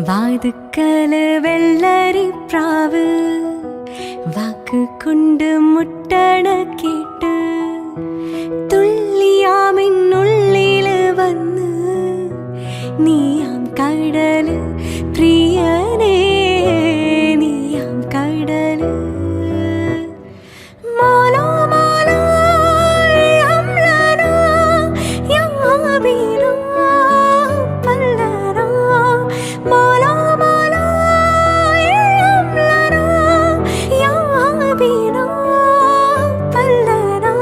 വാതുക്കൽ വെള്ളരിപ്രാവ് വാക്ക് കൊണ്ട് മുട്ടണ കേട്ട് തുള്ളിയാമിന്നുള്ളിൽ വന്ന് നീയാം കടല് പ്രിയനേ നീയാം കടല് മാലാ മാലാ അംലനാ യാബിനാ പല്ലനാ മാലാ മാലാ അംലനാ യാബിനാ പല്ലനാ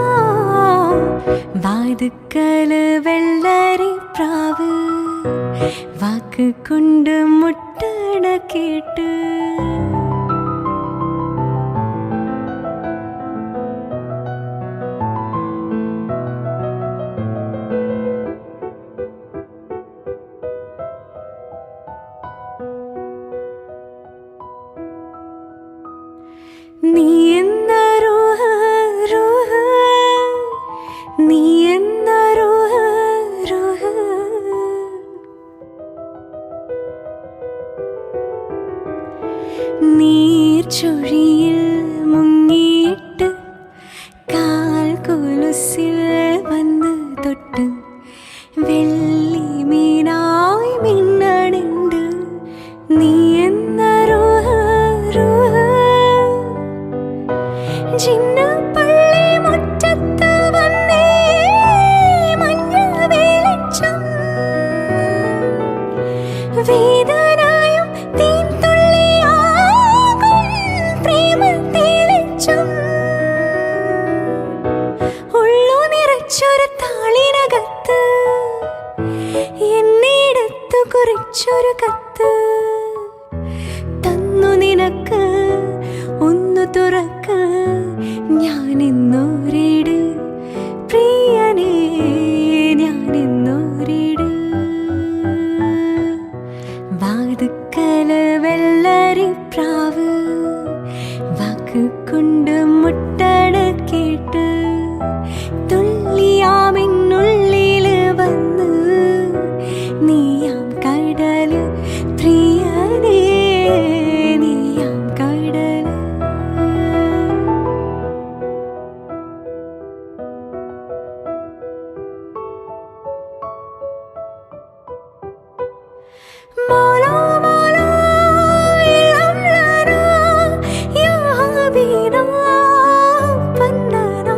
വാതുക്കൽ വെള്ളരിപ്രാവ് വാക്ക് കൊണ്ട് മുട്ടണ കേട്ട് നീ എന്ന റൂഹ റൂഹ നീ എന്ന റൂഹ റൂഹ നീർച്ചുഴിയിൽ മുങ്ങിയിട്ട് കാൽ കൊലുസിൽ വന്ന് തൊട്ട് വെള്ളി മീനായി മിന്നണുണ്ട് നീ എന്ന റൂഹ റൂഹ ജിന്ന പള്ളി മുറ്റത്ത് വന്നേ മഞ്ഞ വെളിച്ചം വേദനായും തീൻതുള്ളിയാകും പ്രേമ തെളിച്ചം ഉള്ളു നിറച്ചൊരു താളിനകത്ത് എന്നിടത്തു കുറിച്ചൊരു കത്ത് തന്നു നിനക്ക് ഒന്നു തുറക്ക് ഞാനിന്നോരിട് പ്രിയനേ ഞാനിന്നോരിട് വാതുക്കൽ വെള്ളരിപ്രാവ് വാക്ക് കൊണ്ട് മുട്ടണ കേട്ട് തുള്ളിയാമിന്നുള്ളിൽ വന്ന് നീയാം കടല് പ്രിയനേ നീയാം കടല് മാലാ മാലാ അംലനാ യാബിനാ പല്ലനാ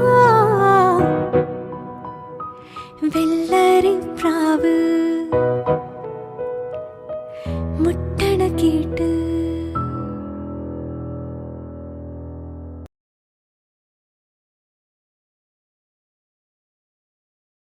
വെള്ളരിപ്രാവ് മുട്ടണ കേട്ട്